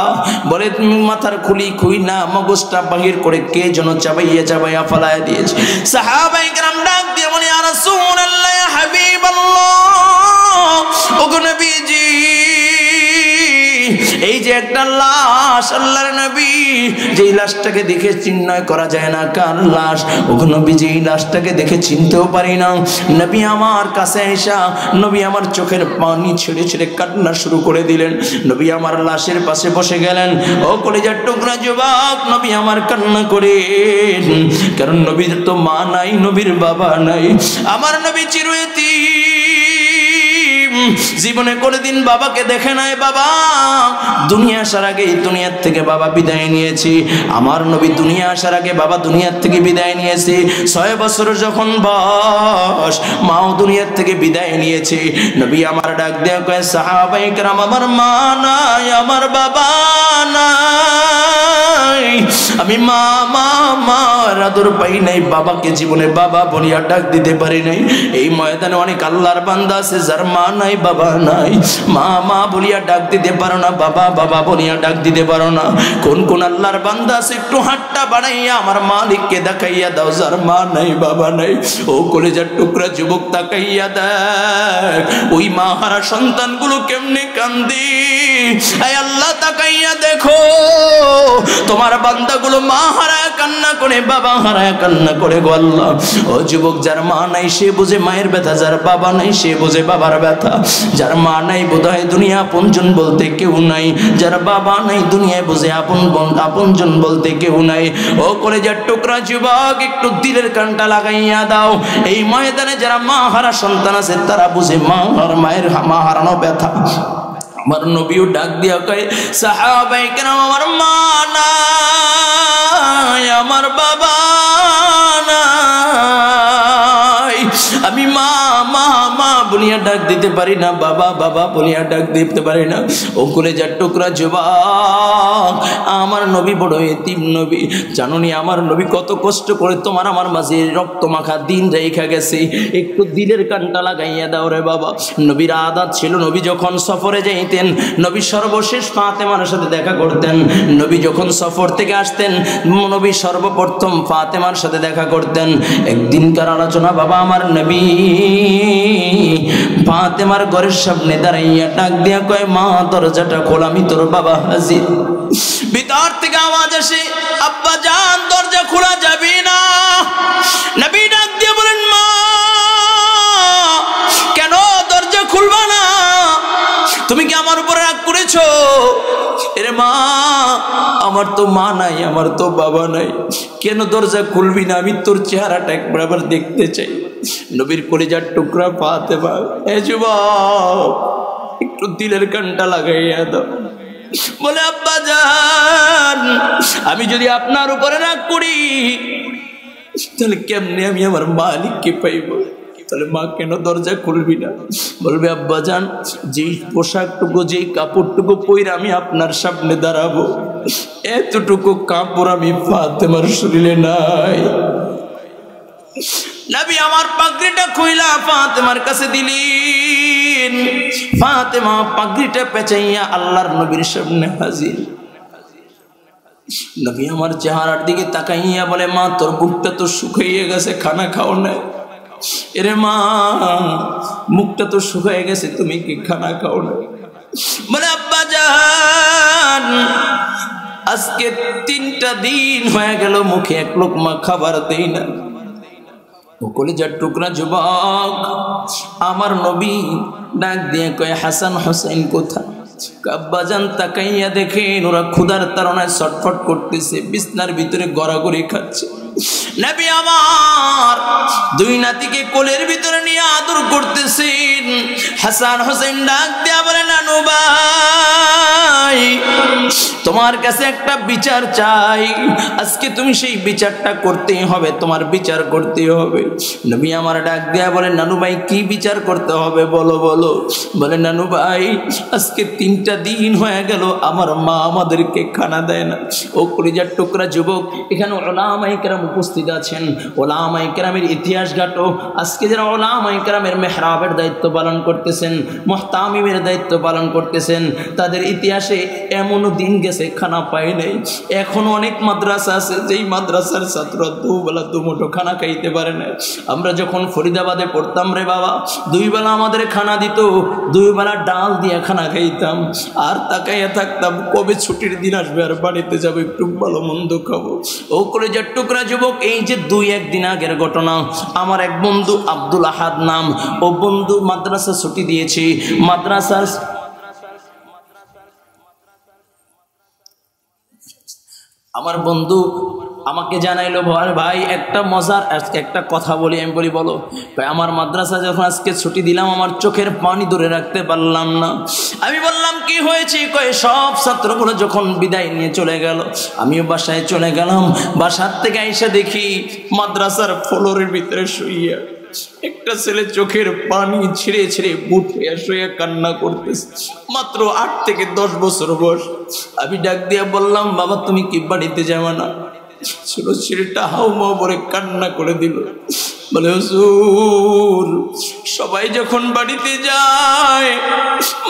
Speaker 1: বলে মাথার খুলি খুই না, মগজটা বাহির করে কে যেন চাবাইয়া চাবাইয়া ফালায় দিয়েছে। সাহাবায়ে কেরাম ডাক দিয়ে বলে ইয়া রাসূলুল্লাহ, ইয়া হাবিবাল্লাহ, ওগো নবীজি এই যে একটা লাশ, আল্লাহর নবী যেই লাশটাকে দেখে চিহ্নয় করা যায় না কার লাশ, ওগো নবী যেই লাশটাকে দেখে চিনতেও পারি না। নবী আমার কাছে আইসা নবী আমার চোখের পানি ছেড়ে ছেড়ে কান্না শুরু করে দিলেন। নবী আমার লাশের পাশে বসে গেলেন। ও কলিজার টুকরা যুবক, নবী আমার কান্না করে, কারণ নবীর তো মা নাই, নবীর বাবা নাই। আমার নবী চিরয়তীম, জীবনে কোনোদিন বাবাকে দেখে নাই। বাবা দুনিয়া আসার আগে দুনিয়ার থেকে বাবা বিদায় নিয়েছি। আমার নবী দুনিয়া আসার আগে বাবা দুনিয়ার থেকে বিদায় নিয়েছে। 6 বছর যখন বয়স, মাও দুনিয়ার থেকে বিদায় নিয়েছে। নবী আমার ডাক দেয়া কয় সাহাবায়ে কেরাম আমার মা নাই, আমার বাবা নাই, আমি মা মা মার আদর পাই নাই, বাবাকে জীবনে বাবা বলিয়া ডাক দিতে পারি নাই। এই ময়দানে অনেক আল্লাহর বান্দা আছে যার মা নাই, নাই বাবা নাই, মা মা বলিয়া ডাক দিতে পারো না, বাবা বাবা বলিয়া ডাক দিতে পারো না। কোন কোন আল্লাহর বান্দা আছে একটু হাতটা বাড়াইয়া আমার মালিককে দেখাইয়া দাও যার মা নাই বাবা নাই। ও কলেজার টুকরা যুবক তাকাইয়া দেখ ওই মা হারা সন্তানগুলো কেমনে কান্দে। আয় আল্লাহ তাকাইয়া দেখো তোমার বান্দাগুলো মা হারায় কান্না করে, বাবা হারায় কান্না করে গো আল্লাহ। ও যুবক, যার মা নাই সে বুঝে মায়ের ব্যথা, যার বাবা নাই সে বুঝে বাবার ব্যথা। যার মা নাই বোধহয় দুনিয়া আপনজন বলতে কেউ নাই, যার বাবা নাই দুনিয়ায় বুঝে আপনজন বলতে কেউ নাই। ও কলেজার টুকরা যুবক, একটু দিলের কানটা লাগাইয়া দাও। এই ময়দানে যারা মা হারা সন্তান আছে তারা বুঝে মায়ের মা হারানো ব্যথা। আমার নবীও ডাক দিয়া কয় সাহাবায়ে কেরাম, আমার মা নাই, আমার বাবা নাই, আমি মা মা মা বলিয়া ডাক দিতে পারি না, বাবা বাবা বলিয়া ডাক দিতে পারি না। ও কলেজার টুকরা যুবক, আমার নবী বড় এতিম নবী। জানুনি আমার নবী কত কষ্ট করে তোমার আমার মাঝে রক্ত মাখা দিন রেখা গেছে। একটু দিলের কানটা লাগাইয়া দাও রে বাবা। নবীর আদত ছিল নবী যখন সফরে যাইতেন, নবী সর্বশেষ ফাতেমার সাথে দেখা করতেন। নবী যখন সফর থেকে আসতেন, নবী সর্বপ্রথম ফাতেমার সাথে দেখা করতেন। একদিনকার আলোচনা বাবা, আমার নবী ফাতেমার ঘরের সামনে দাঁড়াইয়া ডাক দিয়া কয় মা দরজাটা খোল, আমি তোর বাবা হাজির। ভিতর থেকে আওয়াজ আসে আব্বা জান দরজা খোলা যাবে না। নবী ডাক দিয়ে বলেন মা কেন দরজা খুলবা না? তুমি কি আমার উপরে রাগ করেছো? এরে মা, আমার তো মা নাই, আমার তো বাবা নাই, কেন দরজা খুলবি না? আমি তোর চেহারাটা একবার আবার দেখতে চাই। নবীর কলিজার টুকরা ফাতেমা, এ যুবক একটু দিলের কানটা লাগাইয়া দাও। বলে আব্বা জান, আমি যদি আপনার উপরে রাগ করি তাহলে কেমনে আমি আমার মালিককে পাইব? তাহলে মা কেন দরজা খুলবি না? বলবে আব্বা জান, যেই পোশাকটুকু যেই কাপড়টুকু পইরা আমি আপনার সামনে দাঁড়াবো, এতটুকু কাপড় আমি ফাতেমার শরীরে নাই। নবী আমার পাগড়িটা খুইলা ফাতেমার কাছে দিলেন। ফাতেমা পাগড়িটা পেঁচাইয়া আল্লাহর নবীর সামনে হাজির। নবী আমার চেহারার দিকে তাকাইয়া বলে মা তোর বুকটা তো শুকিয়ে গেছে, খানা খাও না। এরে মা, মুখটা তো শুকিয়ে গেছে, তুমি কি খানা খাও না? বলে আব্বা জান, আজকে 3টা দিন হয়ে গেল মুখে এক লোকমা খাবার দেই না। কলিজার টুকরা যুবক, আমার নবী ডাক দিয়ে কয় হাসান হোসেন কোথায়? আব্বাজান তাকাইয়া দেখেন ওরা ক্ষুধার তাড়নায় ছটফট করতেছে, বিছনার ভিতরে গড়াগড়ি খাচ্ছে। নবী আমার 2 নাতিকে কোলের ভিতরে নিয়ে আদর করতেছেন। হাসান হোসেন ডাক দিয়া বলে নানু ভাই, তোমার কাছে একটা বিচার চাই, আজকে তুমি সেই বিচারটা করতেই হবে, তোমার বিচার করতেই হবে। নবী আমার ডাক দিয়া বলে নানু ভাই কি বিচার করতে হবে বলো বলো। বলে নানু ভাই, আজকে 3টা দিন হয়ে গেল আমার মা আমাদেরকে খানা দেয় না। ও কলিজার টুকরা যুবক, এখানে উলামায়ে কেরাম উপস্থিত আছেন, উলামায়ে কেরামের ইতিহাস ঘাটো। আজকে যারা উলামায়ে কেরামের মেহরাবের দায়িত্ব পালন করতেছেন, মুহতামিমের দায়িত্ব পালন করতেছেন, তাদের ইতিহাসে এমনও দিন গেছে খানা পায় নাই। এখনো অনেক মাদ্রাসা আছে যেই মাদ্রাসার ছাত্ররা 2 বেলা 2 মুঠো খানা খাইতে পারে না। আমরা যখন ফরিদাবাদে পড়তাম রে বাবা, 2 বেলা আমাদের খানা দিত, 2 বেলা ডাল দিয়ে খানা খাইতাম। আর তাকাইয়া থাকতাম কবে ছুটির দিন আসবে আর বাড়িতে যাবো, একটু ভালো মন্দ খাবো। ও কলেজার টুকরা যুবক, এই যে 2-1 দিন আগের ঘটনা, আমার এক বন্ধু আব্দুল আহাদ নাম, ও বন্ধু মাদ্রাসা ছুটি দিয়েছে। মাদ্রাসার আমার বন্ধু আমাকে জানাইলো ভাই একটা মজার একটা কথা বলি। আমি বলি বলো। ভাই আমার মাদ্রাসা যখন আজকে ছুটি দিলাম আমার চোখের পানি ধরে রাখতে পারলাম না। আমি বললাম কি হয়েছে? কয়ে সব ছাত্রগুলো যখন বিদায় নিয়ে চলে গেল আমিও বাসায় চলে গেলাম। বাসার থেকে এসে দেখি মাদ্রাসার ফ্লোরের ভিতরে শুইয়া একটা ছেলে চোখের পানি ছিঁড়ে ছিঁড়ে বুট হইয়া শুয়ে কান্না করতেছে, মাত্র 8 থেকে 10 বছর বয়স। আমি ডাক দিয়া বললাম বাবা তুমি কি বাড়িতে যাবে না? ছোট ছেলেটা হাউমাউ করে কান্না করে দিল। বলে হুজুর সবাই যখন বাড়িতে যায়,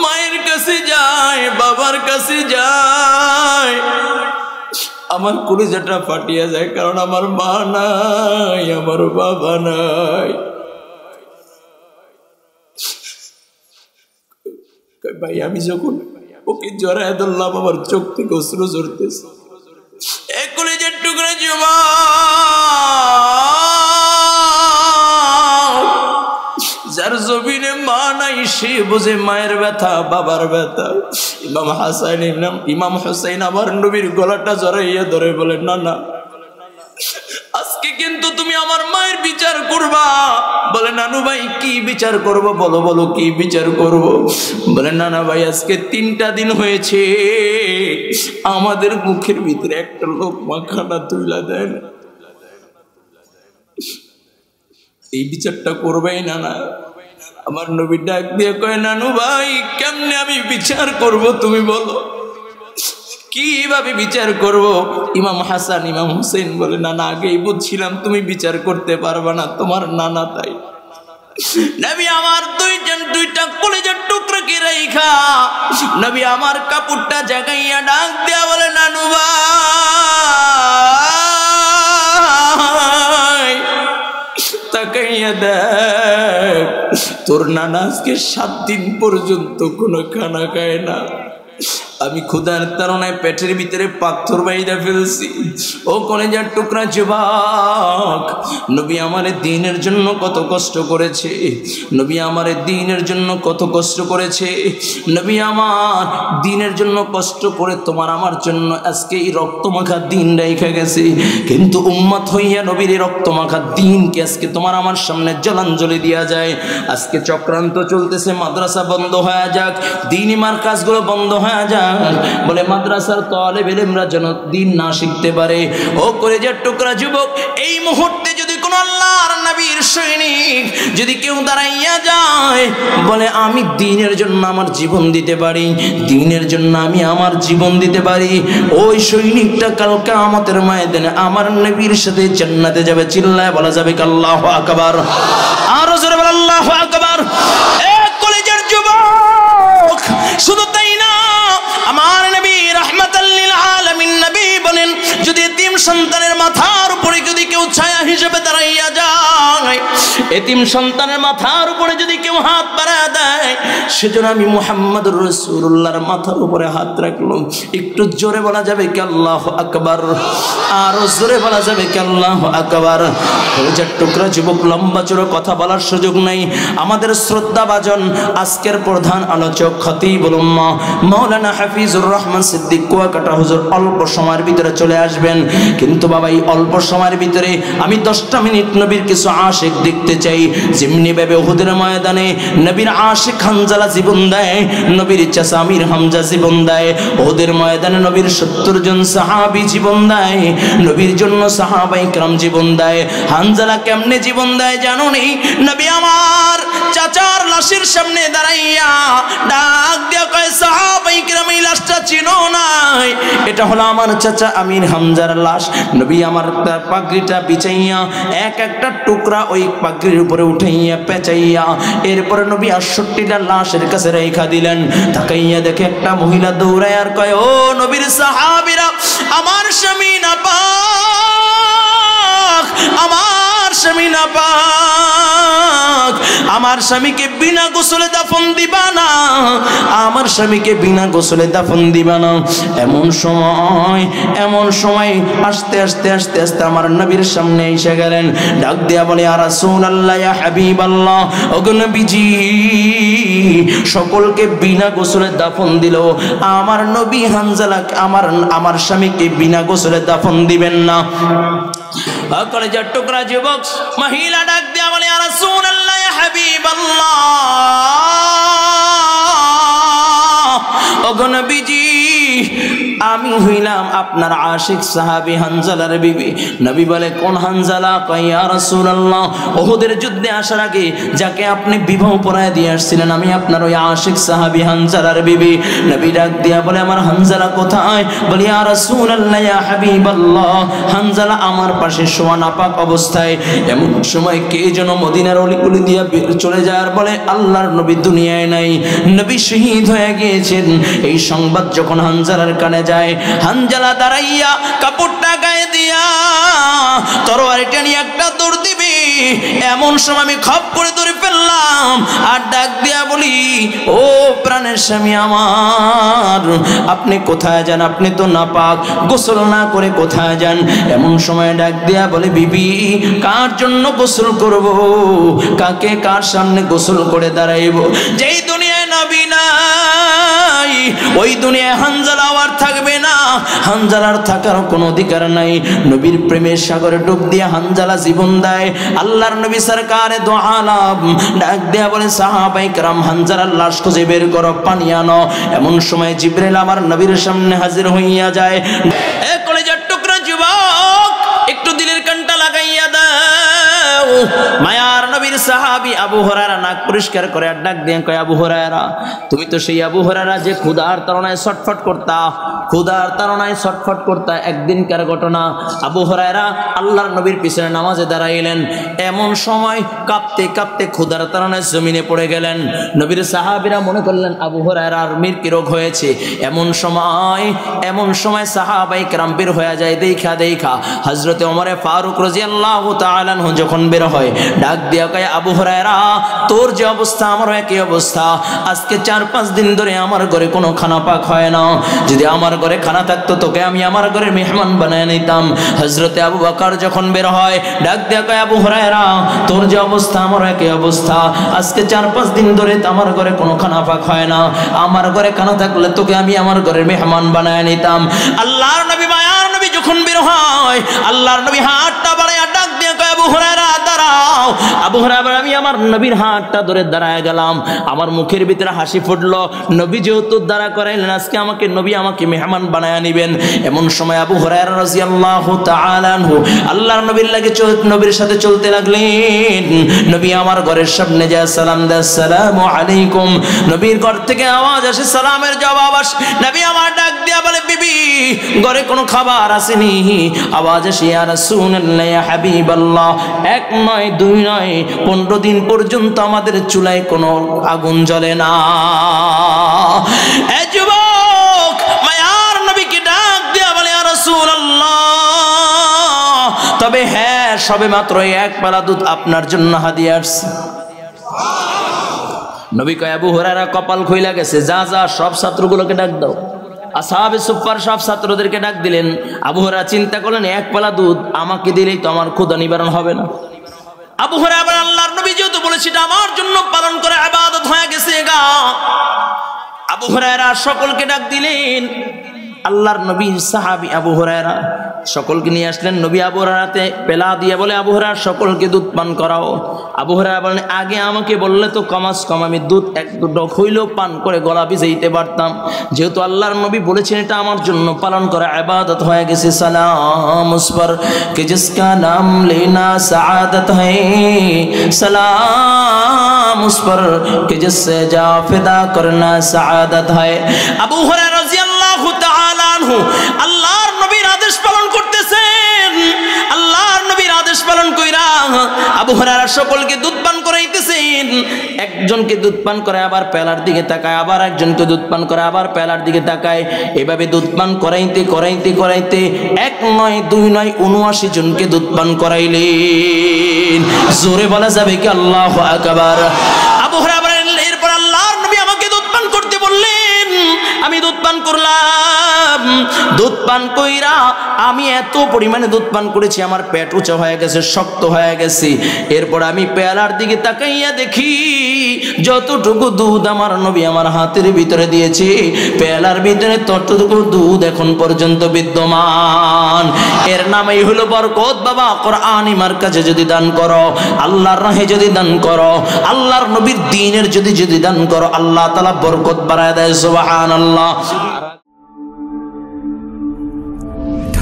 Speaker 1: মায়ের কাছে যায়, বাবার কাছে যায়, আমার কলিজাটা ফাটিয়া যায়, কারণ আমার মা নাই, আমার বাবা নাই। ভাই আমি যখন ওকে জড়ায় ধরলাম, আমার চোখ থেকে অশ্রু ঝরতেছে। এক কলিজার টুকরা জমা যার জমিনে মা নাই, সে বুঝে মায়ের ব্যথা, বাবার ব্যথা। ইমাম হুসাইন আমার নবীর গলাটা জড়াইয়া ধরে বলে, না না, আজকে কিন্তু তুমি আমার মায়ের বিচার করবা। বলে, নানু ভাই কি বিচার করব? বলো বলো কি বিচার করব? বলে, নানা ভাই আজকে 3টা দিন হয়েছে আমাদের মুখের ভিতরে একটা লোকমা খানা তুইলা দেয় না। এই বিচারটা করবেই না না? আমার নবী ডাক দিয়ে কয়, নানু ভাই কেমনে আমি বিচার করব তুমি বলো, কিভাবে বিচার করব? ইমাম হাসান ইমাম হুসেন বলে, নানা আগেই বুঝছিলাম তুমি বিচার করতে পারবা না, তোমার নানা তাই। নবী আমার দুইটা কলিজার টুকরা কি রাইখা নবী আমার কাপড়টা জাগাইয়া ডাক দেয়া বলে, নানু ভাই তাকাইয়া দেখ, তোর নানা আজকে 7 দিন পর্যন্ত কোনো খানা খায় না। আমি ক্ষুধার তাড়নায় পেটের ভিতরে পাথর বাইদা ফেলছি। ও কলেজার টুকরা যুবক, নবী আমার দ্বীনের জন্য কত কষ্ট করেছে, নবী আমার দ্বীনের জন্য কত কষ্ট করেছে, নবী আমার দ্বীনের জন্য কষ্ট করে তোমার আমার জন্য আজকে এই রক্তমাখা দ্বীন রেখে গেছে। কিন্তু উম্মত হইয়া নবীর এই রক্তমাখা দ্বীনকে আজকে তোমার আমার সামনে জলাঞ্জলি দেওয়া যায়। আজকে চক্রান্ত চলতেছে মাদ্রাসা বন্ধ হয়ে যাক, দ্বীনি মার্কাজগুলো বন্ধ হয়ে যাক, বলে মাদ্রাসার তালেবে ইলমরা যেন দ্বীন না শিখতে পারে। ও কলেজার টুকরা যুবক, এই মুহূর্তে যদি কোন আল্লাহর নবীর সৈনিক যদি কেউ দাঁড়াইয়া যায়, বলে আমি দ্বীনের জন্য আমার জীবন দিতে পারি, দ্বীনের জন্য আমি আমার জীবন দিতে পারি, ওই সৈনিকটা কাল কিয়ামতের ময়দানে আমার নবীর সাথে জান্নাতে যাবে। চিল্লায় বলা যাবে আল্লাহু আকবার, আরো জোরে বল আল্লাহু আকবার। এ কলেজার যুবক, শুধু তাই না, আমার নবী রাহমাতাল লিল আলামিন নবী বলেন, যদি এতিম সন্তানের মাথার উপরে যদি কেউ ছায়া হিসেবে দাঁড়াইয়া যায়, এতিম সন্তানের মাথার উপরে যদি কেউ হাত বাড়ায় দেয়, সেজন্য আমি মুহাম্মদুর রাসূলুল্লাহর মাথার উপরে হাত রাখলাম। একটু জোরে বলা যাবে কি আল্লাহু আকবার, আরো জোরে বলা যাবে কি আল্লাহু আকবার। কলেজার টুকরা যুবক, লম্বা চড়া কথা বলার সুযোগ নাই। আমাদের শ্রদ্ধাভাজন আজকের প্রধান আলোচক খতিবুল উম্মাহ মাওলানা হাফিজুর রহমান সিদ্দিক কুয়াকাটা হুজুর অল্প সময়ের ভিতরে চলে আসবেন। কিন্তু বাবা, এই অল্প সময়ের ভিতরে আমি 10টা মিনিট নবীর কিছু আশিক দেখতে চাই। যেমনি ভাবে উহুদের ময়দানে নবীর আশিক হানজালা জীবন দেয়, নবীর চাচা আমির হামজা জীবন দেয়, উহুদের ময়দানে নবীর 70 জন সাহাবী জীবন দেয়, নবীর জন্য সাহাবায়ে কেরাম জীবন দেয়। হানজালা কেমনে জীবন দেয় জানো নি? নবী আমার চাচার লাশের সামনে দাঁড়াইয়া ডাক দিয়া কয়, সাহাবায়ে কেরাম এই লাশটা চিনো নাই? এটা হলো আমার চাচা আমির হামজার লাশ। নবী আমার তার পাগড়িটা বিছাইয়া এক একটা টুকরা ওই পাগড়ির উপরে উঠাইয়া পেঁচাইয়া এরপরে নবী 68টা লাশের কাছে রেখা দিলেন। তাকাইয়া দেখে একটা মহিলা দৌড়ায় আর কয়, ও নবীর সাহাবীরা, আমার স্বামী নাপাক, আমার স্বামী নাপাক, আমার স্বামীকে বিনা গোসলে দাফন দিবা না, আমার স্বামীকে বিনা গোসলে দাফন দিবা না। এমন সময় আস্তে আস্তে আস্তে আস্তে আমার নবীর সামনে এসে গেলেন। ডাক দিয়া বলে, ইয়া রাসূলুল্লাহ, ইয়া হাবিবাল্লাহ, ওগো নবীজি, সকলকে বিনা গোসলে দাফন দিল, আমার নবী হানজালাকে আমার স্বামীকে বিনা গোসলে দাফন দিবেন না। কলেজার টুকরা যুবক, মহিলা ডাক দিয়া বলে, ইয়া রাসূলুল্লাহ, ইয়া হাবিবাল্লাহ, ওগো নবীজি, আমি হইলাম আপনার আশিক সাহাবী হানজালার বিবি। নবী বলে কোন হানজালা? কয় ইয়া রাসূলুল্লাহ, ওহুদের যুদ্ধে আসার আগে যাকে আপনি বিবাহ পড়ায় দিয়ে আসছিলেন আমি আপনার ওই আশিক সাহাবী হানজালার বিবি। নবী ডাক দিয়া বলে আমার হানজালা কোথায়? বলি ইয়া রাসূলুল্লাহ ইয়া হাবিবাল্লাহ, হানজালা আমার পাশে শোয়া নাপাক অবস্থায়। এমন সময় কে যেন মদিনার অলিগলি দিয়া চলে যায় আর বলে আল্লাহর নবী দুনিয়ায় নাই, নবী শহীদ হয়ে গিয়েছেন। এই সংবাদ যখন হানজালার কানে যায়, হানজালা দাঁড়াইয়া কাপড়টা গায়ে দিয়া তরবারিটা নিয়ে একটা দৌড় দিবি। এমন সময় আমি খপ করে ধরে ফেললাম আর ডাক দিয়া বলি ও প্রাণের স্বামী আমার, আপনি কোথায় যান? আপনি তো নাপাক, গোসল না করে কোথায় যান? এমন সময় ডাক দিয়া বলে বিবি কার জন্য গোসল করব, কাকে কার সামনে গোসল করে দাঁড়াইব? যেই দুনিয়ায় নবী নাই ওই দুনিয়ায় হানজালা আর থাকবে না। হানজালার থাকার কোনো অধিকার নাই। নবীর প্রেমের সাগরে ডুব দিয়ে হানজালা জীবন দেয়। আল্লাহর নবী সরকারে দো আলাম ডাক দেয়া বলে সাহাবায়ে কেরাম হানজালার লাশ খুঁজে বের করো, পানি আনো। এমন সময় জিবরাইল আমার নবীর সামনে হাজির হইয়া যায়। এ কলেজার টুকরা যুবক, একটু দিলের কানটা লাগাইয়া দাও। মায়ার নবীর সাহাবী আবু হুরায়রা নাক পরিষ্কার করে আর ডাক দিয়ে কয় আবু হুরায়রা, তুমি তো সেই আবু হুরায়রা যে ক্ষুধার তাড়নায় ছটফট করতা, ক্ষুধার তাড়নায় ছটফট করতা। একদিনকার ঘটনা, আবু হুরায়রা আল্লাহর নবীর পিছনে নামাজে দাঁড়াইলেন। এমন সময় কাঁপতে কাঁপতে ক্ষুধার তাড়নায় জমিনে পড়ে গেলেন। নবীর সাহাবীরা মনে করলেন আবু হুরায়রার মৃত্যু রোগ হয়েছে। এমন সময় সাহাবায়ে কেরাম বের হয়ে যায়। দেখা হযরতে ওমরে ফারুক রাদিয়াল্লাহু তাআলা আনহু যখন বের হয়, ডাক দিয়া কয় আবু হুরায়রা, তোর যে অবস্থা আমারও একই অবস্থা। আজকে 4-5 দিন ধরে আমার ঘরে কোনো খানা পাক হয় না। যদি আমার ঘরে খানা থাকতো তোকে আমি আমার ঘরের মেহমান বানায় নিতাম। হযরতে আবু বকর যখন বের হয়, ডাক দিয়া কয় আবু হুরায়রা, তোর যে অবস্থা আমারও একই অবস্থা। আজকে 4-5 দিন ধরে আমার ঘরে কোনো খানা পাক হয় না। আমার ঘরে খানা থাকলে তোকে আমি আমার ঘরের মেহমান বানায় নিতাম। আল্লাহর নবী মায়ার নবী যখন বের হয়, আল্লাহর নবী হাতটা বাড়াইয়া ডাক দিয়ে কয় আবু হুরায়রা দাঁড়াও। আবু হুরায়রা আমি আমার নবীর হাতটা ধরে দাঁড়ায় গেলাম। আমার মুখের ভিতরে হাসি ফুটলো। নবী যেহেতু দাঁড়া করাইলেন, আজকে নবী আমাকে মেহমান বানায়া নিবেন। এমন সময় আবু হুরায়রা রাদিয়াল্লাহু তাআলা আনহু আল্লাহর নবীর লাগে নবীর সাথে চলতে লাগলেন। নবী আমার ঘরের সামনে যায় সালাম দেয়, আসসালামু আলাইকুম। নবীর ঘর থেকে আওয়াজ আসে, সালামের জবাব আসে। নবী আমার ডাক দিয়া বলে বিবি ঘরে কোনো খাবার আসেনি। আওয়াজ আসে ইয়া রাসূলুল্লাহ ইয়া হাবিবাল্লাহ, 1 নয় 2 নয় 15 দিন পর্যন্ত আমাদের চুলায় কোনো আগুন জ্বলে না। এ যুবক মায়ার নবীকে ডাক দিয়া বলে ইয়া রাসূলুল্লাহ, তবে হ্যাঁ সবে মাত্র 1 পালা দুধ আপনার জন্য হাদিয়া আসছে। নবী কয় আবু হুরায়রা কপাল খুইলা গেছে, যা সব ছাত্রগুলোকে ডাক দাও। আসহাবে সুফফার সব ছাত্রদেরকে ডাক দিলেন। আবু হুরায়রা চিন্তা করলেন 1 পালা দুধ আমাকে দিলেই তো আমার ক্ষুধা নিবারণ হবে না। আবু হুরায়রা আল্লাহর নবী যেহেতু বলেছে এটা আমার জন্য পালন করে ইবাদত হয়ে গেছে গা। আবু হুরায়রা সকলকে ডাক দিলেন। আল্লাহর নবীর সাহাবী আবু হুরায়রা সকলকে নিয়ে আসলেন। নবী আবু হুরায়রাতে পেলা দিয়ে বলে আবু হুরায়রা সকলকে দুধ পান করাও। আবু হুরায়রা বলেন আগে আমাকে বললে তো কমাস কম আমি দুধ 1-2 হইলেও পান করে গলা ভিজাইতে পারতাম। যেহেতু আল্লাহর নবী বলেছেন এটা আমার জন্য পালন করা ইবাদত হয়ে গেছে। সালাম উস পর কে জিসকা নাম লেনা সাআদত হ্যায়, সালাম উস পর কে জিসসে যা ফিদা করনা সাআদত হ্যায়। আবু হুরায়রা রাদিয়াল্লাহু তাআলা আনহু আল্লাহর নবীর আদেশ পালন করতেছেন। আল্লাহর নবীর আদেশ পালন কইরা আবু হুরায়রা সকলকে দুধ পান করাইতেছেন। একজনকে দুধ পান করে আবার পেলার দিকে তাকায়, আবার একজনকে দুধ পান করে আবার পেলার দিকে তাকায়। এভাবে দুধ পান করাইতে 1 নয় 2 নয় 79 জনকে দুধ পান করাইলেন। জোরে বলা যাবে কি আল্লাহু আকবার। আবু হুরায়রা বলেন এরপর আল্লাহর নবী আমাকে দুধ পান করতে বললেন। আমি দুধ পান করলাম। দুধ পান কইরা আমি এত পরিমাণে দুধ পান করেছি আমার পেট উঁচা হয়ে গেছে, শক্ত হয়ে গেছে। এরপর আমি পেয়ালার দিকে তাকাইয়া দেখি যতটুকু দুধ আমার নবী আমার হাতের ভিতরে দিয়েছে পেয়ালার ভিতরে ততটুকু দুধ এখন পর্যন্ত বিদ্যমান। এর নামই হলো বরকত। বাবা কোরআনী মার্কাজে যদি দান করো, আল্লাহর রাহে যদি দান করো, আল্লাহর নবীর দ্বীনের যদি দান করো, আল্লাহ তাআলা বরকত বাড়ায় দেয়। সুবহানাল্লাহ।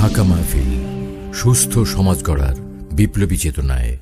Speaker 2: ঢাকা মাহফিল, সুস্থ সমাজ গড়ার বিপ্লবী চেতনায়।